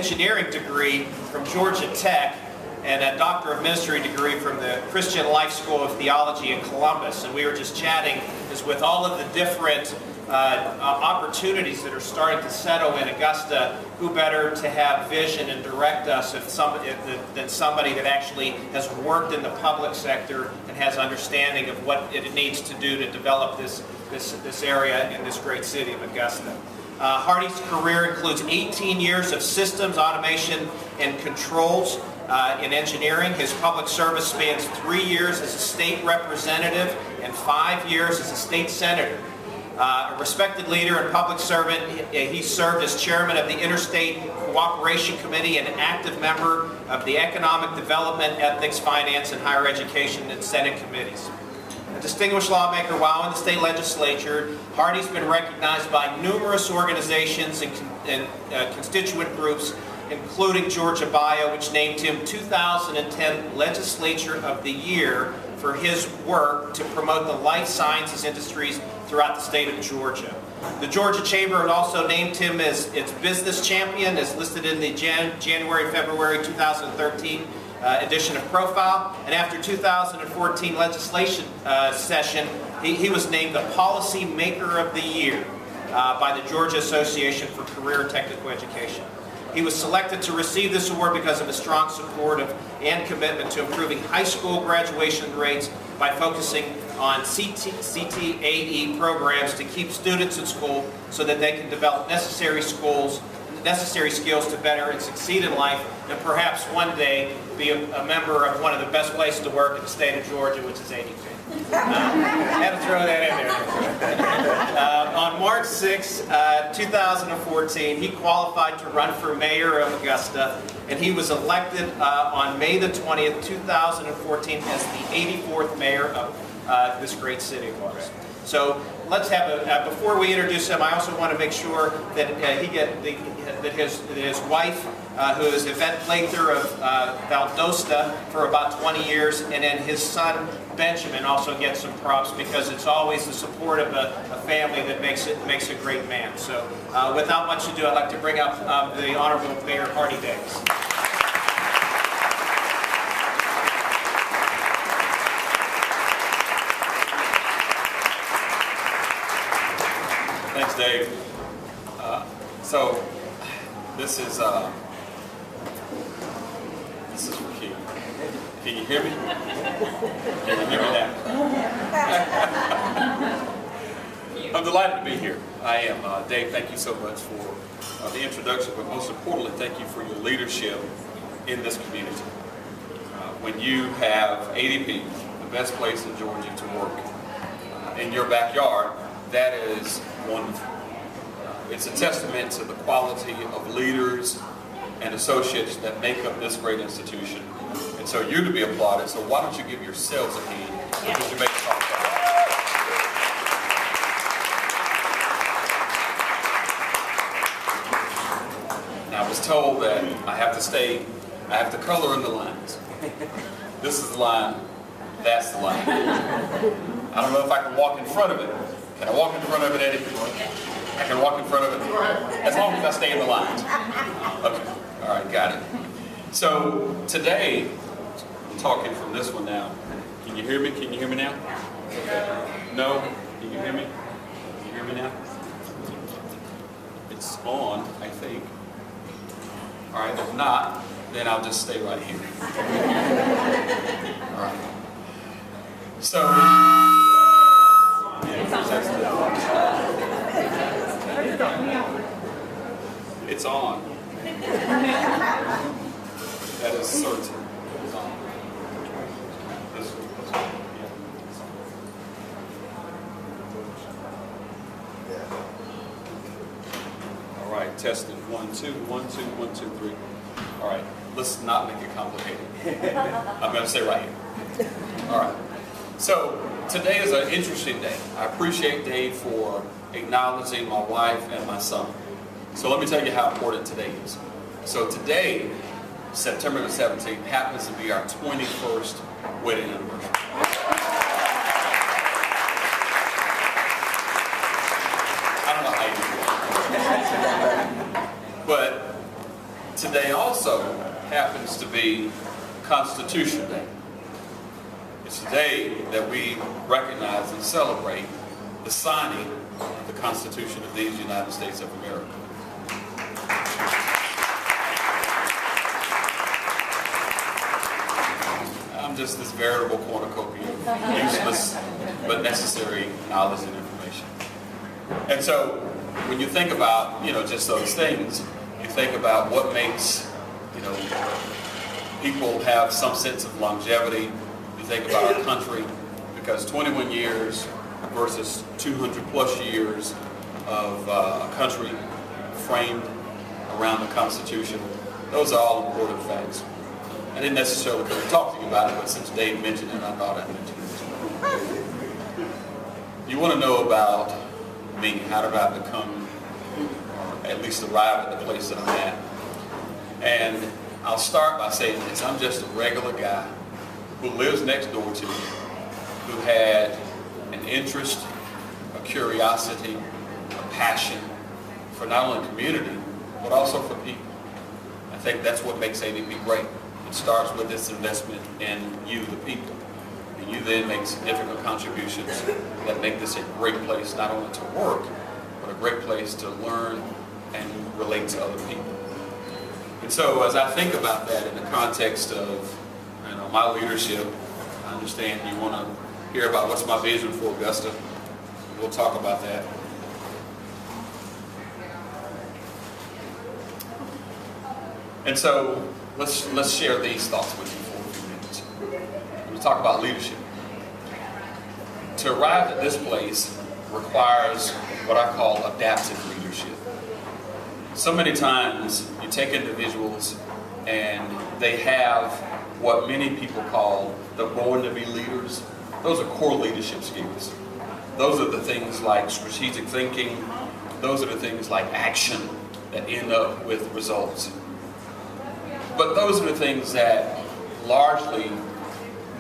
engineering degree from Georgia Tech and a Doctor of Ministry degree from the Christian Life School of Theology in Columbus. And we were just chatting with all of the different opportunities that are starting to settle in Augusta. Who better to have vision and direct us than somebody that actually has worked in the public sector and has understanding of what it needs to do to develop this area in this great city of Augusta. Hardie's career includes 18 years of systems, automation, and controls in engineering. His public service spans 3 years as a state representative and 5 years as a state senator. A respected leader and public servant, he served as chairman of the Interstate Cooperation Committee and an active member of the Economic Development, Ethics, Finance, and Higher Education and Senate committees. A distinguished lawmaker while in the state legislature, Hardie's been recognized by numerous organizations and constituent groups, including Georgia Bio, which named him 2010 Legislature of the Year for his work to promote the life sciences industries throughout the state of Georgia. The Georgia Chamber had also named him as its business champion, as listed in the January-February 2013 edition of Profile. And after 2014 legislation session, he was named the Policy Maker of the Year by the Georgia Association for Career and Technical Education. He was selected to receive this award because of his strong support and commitment to improving high school graduation rates by focusing on CTAE programs to keep students in school so that they can develop necessary skills to better and succeed in life, and perhaps one day be a member of one of the best places to work in the state of Georgia, which is ADP. Had to throw that in there. On March 6, 2014, he qualified to run for mayor of Augusta, and he was elected on May the 20th, 2014 as the 84th mayor of this great city of ours. So let's have before we introduce him, I also want to make sure that his wife, who is Yvette Plather of Valdosta for about 20 years, and then his son Benjamin also gets some props, because it's always the support of a family that makes a great man. So without much ado, I'd like to bring up the Honorable Mayor Hardie Davis. Thanks, Dave. So this is for Keith. Can you hear me? Can you hear me now? I'm delighted to be here. I am. Dave, thank you so much for the introduction, but most importantly, thank you for your leadership in this community. When you have ADP, the best place in Georgia to work, in your backyard, that is wonderful. It's a testament to the quality of leaders and associates that make up this great institution. And so you're to be applauded. So why don't you give yourselves a hand, because you make us all proud. Now, I was told that I have to color in the lines. This is the line, that's the line. I don't know if I can walk in front of it. Can I walk in front of it, Eddie? I can walk in front of it? As long as I stay in the lines. Okay, all right, got it. So today, I'm talking from this one now. Can you hear me? Can you hear me now? Okay. No? Can you hear me? Can you hear me now? It's on, I think. All right, if not, then I'll just stay right here. All right. So, it's on. That is certain. It's on. All right, testing 1, 2, 1, 2, 1, 2, 3. All right, let's not make it complicated. I'm going to stay right here. All right. So today is an interesting day. I appreciate Dave for acknowledging my wife and my son. So let me tell you how important today is. So today, September the 17th, happens to be our 21st wedding anniversary. I don't know how you do that. But today also happens to be Constitution Day. It's the day that we recognize and celebrate the signing of the Constitution of these United States of America. I'm just this veritable cornucopia of useless but necessary knowledge and information. And so when you think about, just those things, you think about what makes, people have some sense of longevity. You think about our country, because 21 years versus 200 plus years of a country framed around the Constitution, those are all important facts. I didn't necessarily talk to you about it, but since Dave mentioned it, I thought I'd mention it. You want to know about me, how did I become, or at least arrive at the place that I'm at? And I'll start by saying this: I'm just a regular guy who lives next door to me, who had an interest, a curiosity, a passion for not only community, but also for people. I think that's what makes ADP great. It starts with this investment in you, the people. And you then make significant contributions that make this a great place not only to work, but a great place to learn and relate to other people. And so as I think about that in the context of my leadership, I understand you want to hear about what's my vision for Augusta. We'll talk about that. And so let's share these thoughts with you for a few minutes. We'll talk about leadership. To arrive at this place requires what I call adaptive leadership. So many times you take individuals and they have what many people call the born to be leaders. Those are core leadership skills. Those are the things like strategic thinking. Those are the things like action that end up with results. But those are the things that largely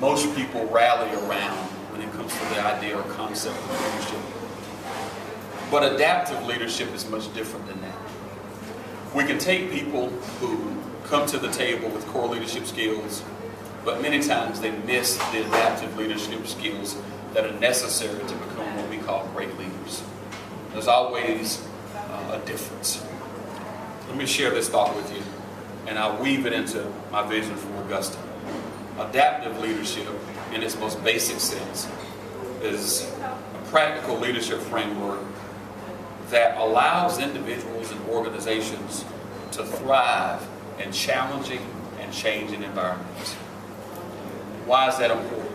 most people rally around when it comes to the idea or concept of leadership. But adaptive leadership is much different than that. We can take people who come to the table with core leadership skills, but many times they miss the adaptive leadership skills that are necessary to become what we call great leaders. There's always a difference. Let me share this thought with you, and I'll weave it into my vision for Augusta. Adaptive leadership, in its most basic sense, is a practical leadership framework that allows individuals and organizations to thrive in challenging and changing environments. Why is that important?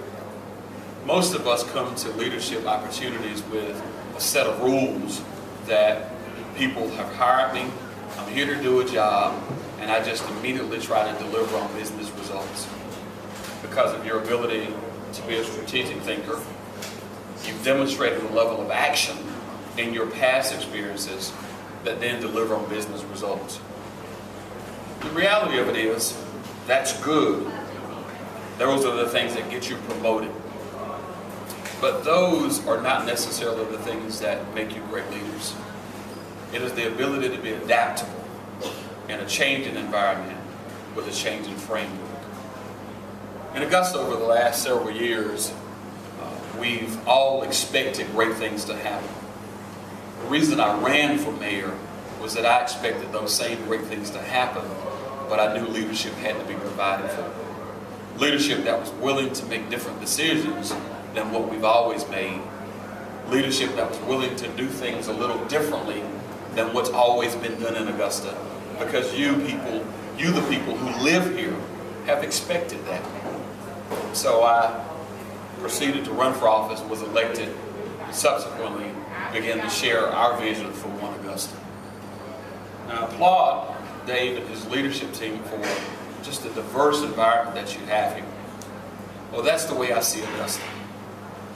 Most of us come to leadership opportunities with a set of rules that people have hired me. I'm here to do a job, and I just immediately try to deliver on business results. Because of your ability to be a strategic thinker, you've demonstrated a level of action in your past experiences that then deliver on business results. The reality of it is, that's good. Those are the things that get you promoted. But those are not necessarily the things that make you great leaders. It is the ability to be adaptable in a changing environment with a changing framework. In Augusta, over the last several years, we've all expected great things to happen. The reason I ran for mayor was that I expected those same great things to happen, but I knew leadership had to be provided for. Leadership that was willing to make different decisions than what we've always made. Leadership that was willing to do things a little differently than what's always been done in Augusta. Because you the people who live here, have expected that. So I proceeded to run for office, was elected, and subsequently began to share our vision for One Augusta. Now, I applaud Dave and his leadership team for just the diverse environment that you have here. Well, that's the way I see Augusta.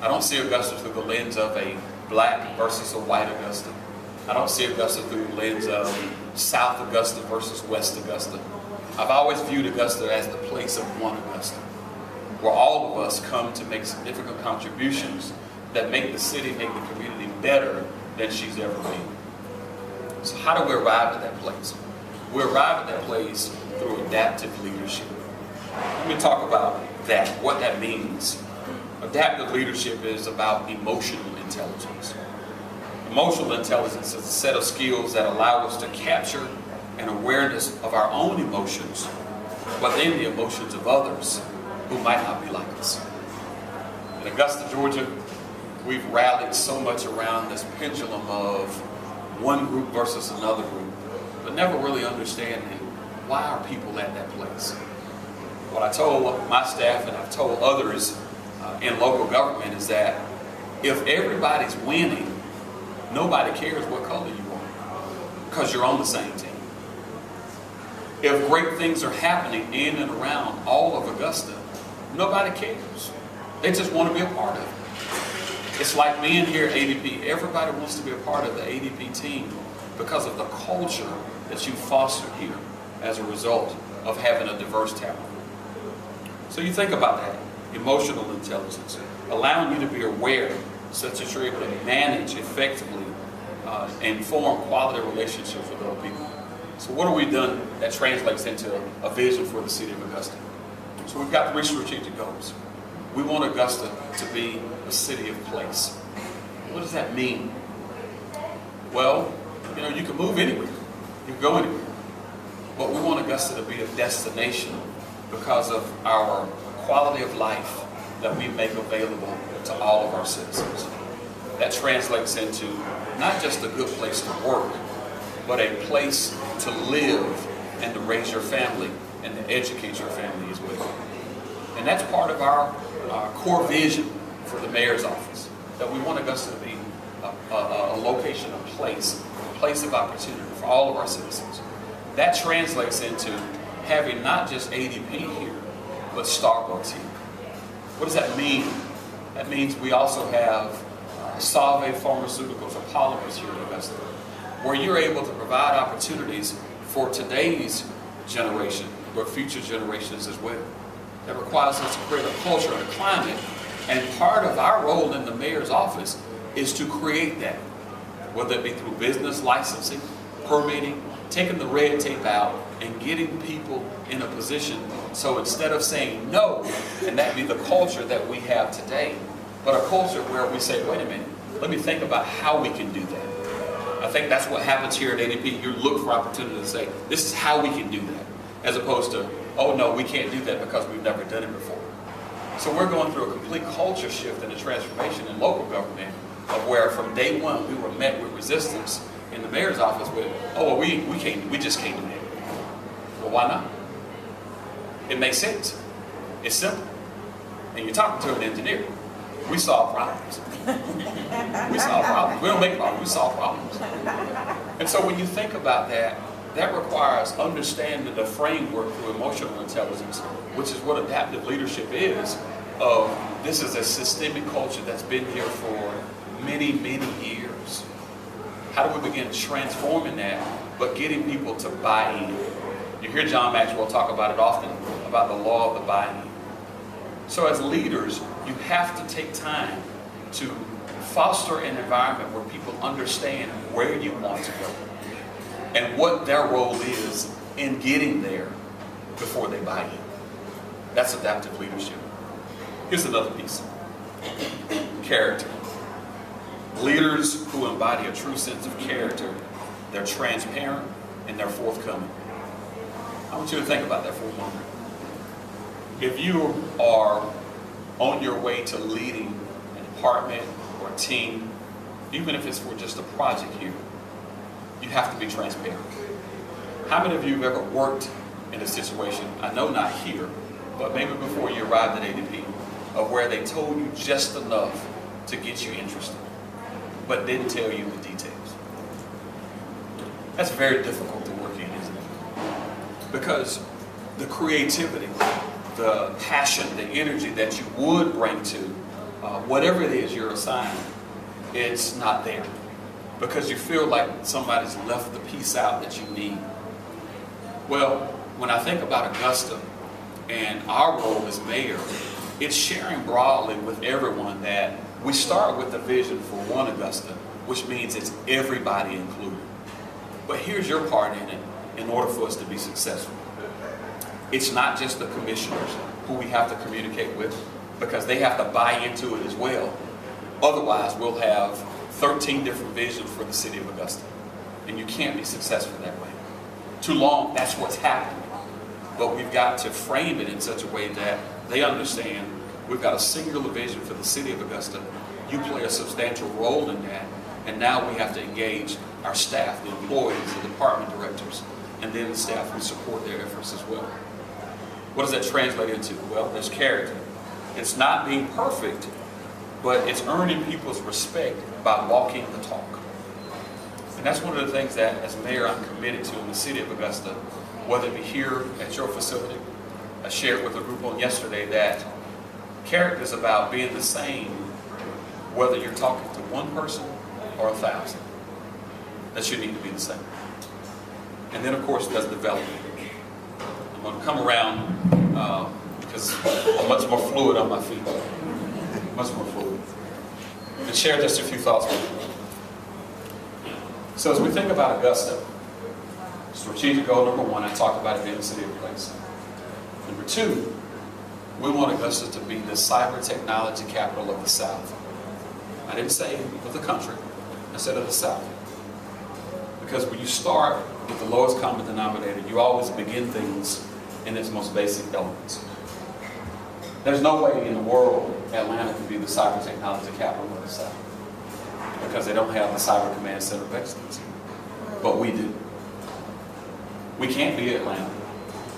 I don't see Augusta through the lens of a black versus a white Augusta. I don't see Augusta through the lens of South Augusta versus West Augusta. I've always viewed Augusta as the place of one Augusta, where all of us come to make significant contributions that make the city, make the community better than she's ever been. So how do we arrive at that place? We arrive at that place through adaptive leadership. Let me talk about that, what that means. Adaptive leadership is about emotional intelligence. Emotional intelligence is a set of skills that allow us to capture an awareness of our own emotions, but then the emotions of others who might not be like us. In Augusta, Georgia, we've rallied so much around this pendulum of one group versus another group, but never really understanding why are people at that place. What I told my staff and I've told others in local government is that if everybody's winning, nobody cares what color you are because you're on the same team. If great things are happening in and around all of Augusta, nobody cares. They just want to be a part of it. It's like being here at ADP. Everybody wants to be a part of the ADP team because of the culture that you fostered here as a result of having a diverse talent. So you think about that. Emotional intelligence, allowing you to be aware such that you're able to manage effectively and form quality relationships with other people. So what have we done that translates into a vision for the city of Augusta? So we've got 3 strategic goals. We want Augusta to be a city of place. What does that mean? Well, you can move anywhere. You can go anywhere. But we want Augusta to be a destination because of our quality of life that we make available to all of our citizens. That translates into not just a good place to work, but a place to live and to raise your family and to educate your family as well. And that's part of our core vision for the mayor's office, that we want Augusta to be a location, a place of opportunity for all of our citizens. That translates into having not just ADP here, but Starbucks here. What does that mean? That means we also have Solvay Pharmaceuticals or polymers here in Augusta, where you're able to provide opportunities for today's generation, but future generations as well. That requires us to create a culture and a climate, and part of our role in the mayor's office is to create that, whether it be through business licensing, permitting, taking the red tape out, and getting people in a position so instead of saying no, and that be the culture that we have today, but a culture where we say, wait a minute, let me think about how we can do that. I think that's what happens here at ADP. You look for opportunity to say, this is how we can do that, as opposed to, oh no, we can't do that because we've never done it before. So we're going through a complete culture shift and a transformation in local government of where from day one we were met with resistance in the mayor's office with, oh, well, we just can't do that. Well, why not? It makes sense. It's simple. And you're talking to an engineer. We solve problems. We solve problems. We don't make problems, we solve problems. And so when you think about that, that requires understanding the framework through emotional intelligence, which is what adaptive leadership is, of this is a systemic culture that's been here for many, many years. How do we begin transforming that, but getting people to buy in? You hear John Maxwell talk about it often, about the law of the buy-in. So as leaders, you have to take time to foster an environment where people understand where you want to go and what their role is in getting there before they buy in. That's adaptive leadership. Here's another piece. Character. Leaders who embody a true sense of character, they're transparent and they're forthcoming. I want you to think about that for a moment. If you are on your way to leading a department or a team, even if it's for just a project here, you have to be transparent. How many of you have ever worked in a situation, I know not here, but maybe before you arrived at ADP, of where they told you just enough to get you interested, but didn't tell you the details? That's very difficult to work in, isn't it? Because the creativity, the passion, the energy that you would bring to whatever it is you're assigned, it's not there. Because you feel like somebody's left the piece out that you need. Well, when I think about Augusta and our role as mayor, it's sharing broadly with everyone that we start with the vision for one Augusta, which means it's everybody included. But here's your part in it. in order for us to be successful. It's not just the commissioners who we have to communicate with, because they have to buy into it as well. Otherwise, we'll have 13 different visions for the city of Augusta, and you can't be successful that way. Too long, that's what's happening. But we've got to frame it in such a way that they understand we've got a singular vision for the city of Augusta. You play a substantial role in that, and now we have to engage our staff, the employees, the department directors, and then the staff who support their efforts as well. What does that translate into? Well, there's character. It's not being perfect, but it's earning people's respect by walking the talk. And that's one of the things that, as mayor, I'm committed to in the city of Augusta, whether it be here at your facility. I shared with a group on yesterday that character is about being the same whether you're talking to one person or 1,000. That should need to be the same. And then, of course, there's development. I'm going to come around because I'm much more fluid on my feet. Much more fluid. And share just a few thoughts with you. So as we think about Augusta, strategic goal number 1, I talked about it being the city of place. Number 2, we want Augusta to be the cyber technology capital of the South. I didn't say of the country, I said of the South. Because when you start with the lowest common denominator, you always begin things in its most basic elements. There's no way in the world Atlanta can be the cyber technology capital of the South, because they don't have the Cyber Command Center of Excellence. But we do. We can't be Atlanta,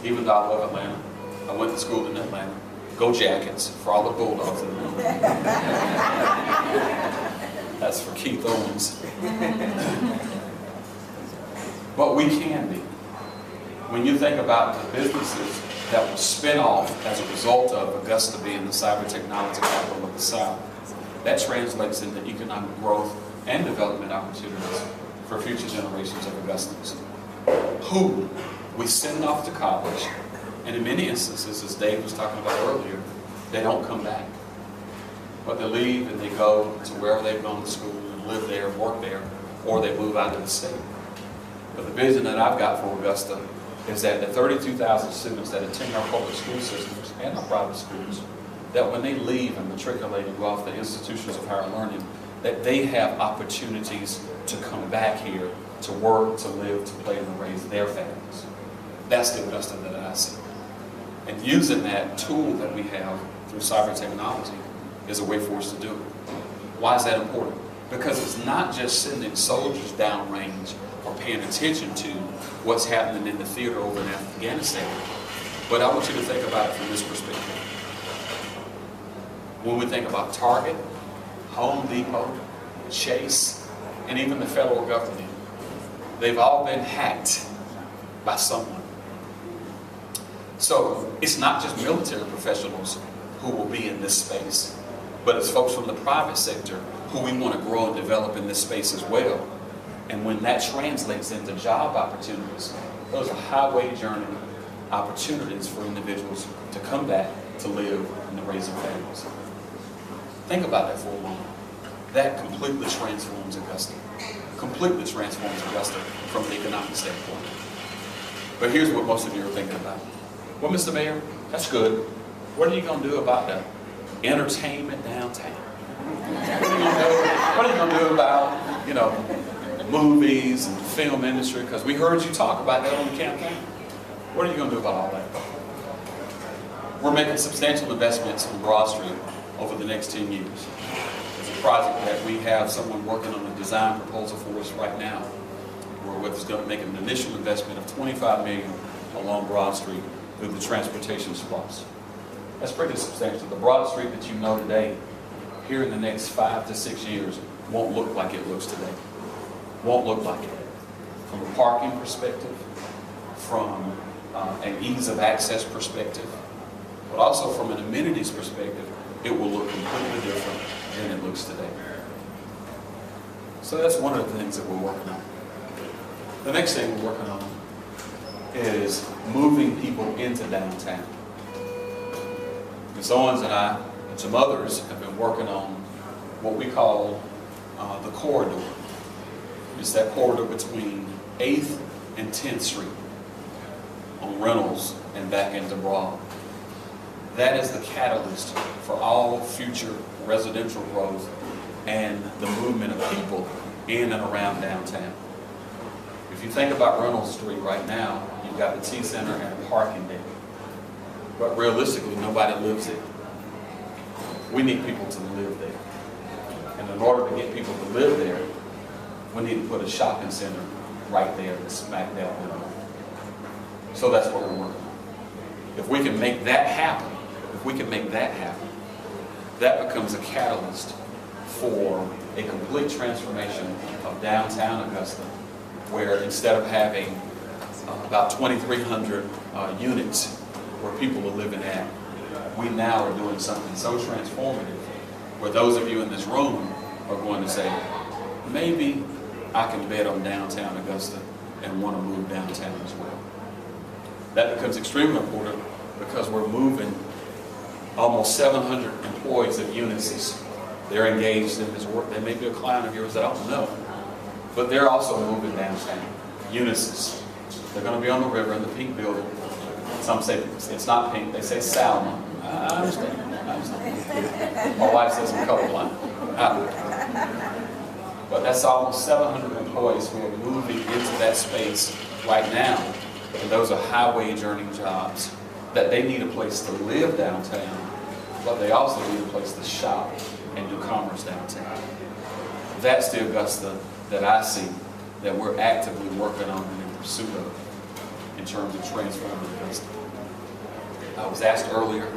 even though I love Atlanta. I went to school in Atlanta. Go Jackets, for all the Bulldogs in the room. That's for Keith Owens. But we can be. When you think about the businesses that will spin off as a result of Augusta being the cyber technology capital of the South, that translates into economic growth and development opportunities for future generations of Augustans, who we send off to college, and in many instances, as Dave was talking about earlier, they don't come back. But they leave and they go to wherever they've gone to school and live there, work there, or they move out of the state. But the vision that I've got for Augusta is that the 32,000 students that attend our public school systems and our private schools, that when they leave and matriculate and go off to institutions of higher learning, that they have opportunities to come back here to work, to live, to play, and to raise their families. That's the Augusta that I see. And using that tool that we have through cyber technology is a way for us to do it. Why is that important? Because it's not just sending soldiers downrange or paying attention to what's happening in the theater over in Afghanistan. But I want you to think about it from this perspective. When we think about Target, Home Depot, Chase, and even the federal government, they've all been hacked by someone. So it's not just military professionals who will be in this space, but it's folks from the private sector who we want to grow and develop in this space as well. And when that translates into job opportunities, those are high-wage earning opportunities for individuals to come back, to live, and to raise their families. Think about that for a moment. That completely transforms Augusta. Completely transforms Augusta from an economic standpoint. But here's what most of you are thinking about. Well, Mr. Mayor, that's good. What are you going to do about the entertainment downtown? What are you going to do about, movies and the film industry? Because we heard you talk about that on the campaign. What are you going to do about all that? We're making substantial investments on Broad Street over the next 10 years. It's a project that we have someone working on a design proposal for us right now, where it's going to make an initial investment of $25 million along Broad Street through the transportation spots. That's pretty substantial. The Broad Street that you know today, here in the next 5 to 6 years, won't look like it looks today. Won't look like it. From a parking perspective, from an ease of access perspective, but also from an amenities perspective, it will look completely different than it looks today. So that's one of the things that we're working on. The next thing we're working on is moving people into downtown. Ms. Owens and I, and some others, have been working on what we call the corridor. It's that corridor between 8th and 10th Street. on rentals and back into Broad. That is the catalyst for all future residential growth and the movement of people in and around downtown. If you think about Reynolds Street right now, you've got the T-Center and a parking deck. But realistically, nobody lives there. We need people to live there. And in order to get people to live there, we need to put a shopping center right there to smack that middle. So that's what we're working on. If we can make that happen, that becomes a catalyst for a complete transformation of downtown Augusta, where instead of having about 2,300 units where people are living at, we now are doing something so transformative where those of you in this room are going to say, maybe I can bet on downtown Augusta and want to move downtown as well. That becomes extremely important because we're moving almost 700 employees of Unisys. They're engaged in this work. They may be a client of yours that I don't know, but they're also moving downtown. Unisys. They're going to be on the river in the pink building. Some say it's not pink, they say salmon. I understand. My wife says I'm colorblind. But that's almost 700 employees who are moving into that space right now. And those are high-wage earning jobs that they need a place to live downtown, but they also need a place to shop and do commerce downtown. That's the Augusta that I see that we're actively working on and in pursuit of in terms of transforming Augusta. I was asked earlier,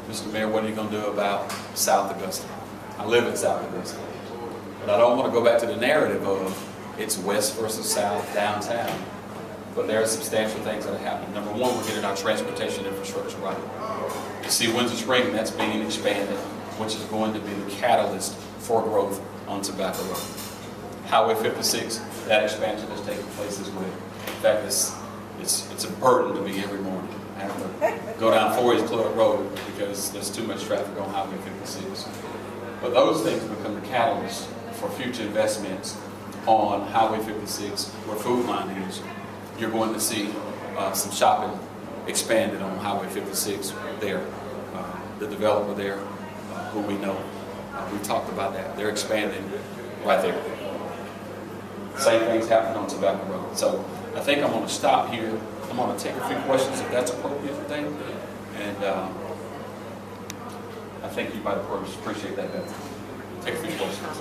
Mr. Mayor, what are you going to do about South Augusta? I live in South Augusta. But I don't want to go back to the narrative of it's west versus south downtown. But there are substantial things that are happening. Number one, we're getting our transportation infrastructure right. You see Windsor Spring, that's being expanded, which is going to be the catalyst for growth on Tobacco Road. Highway 56, that expansion is taking place as well. In fact, it's a burden to me every morning. I have to go down Forest Club Road because there's too much traffic on Highway 56. But those things become the catalyst for future investments on Highway 56, where Food Line is. You're going to see some shopping expanded on Highway 56 there. The developer there, who we know, we talked about that. They're expanding right there. Same things happening on Tobacco Road. So I think I'm going to stop here. I'm going to take a few questions if that's appropriate today. And I think you might appreciate that better. Take a few questions.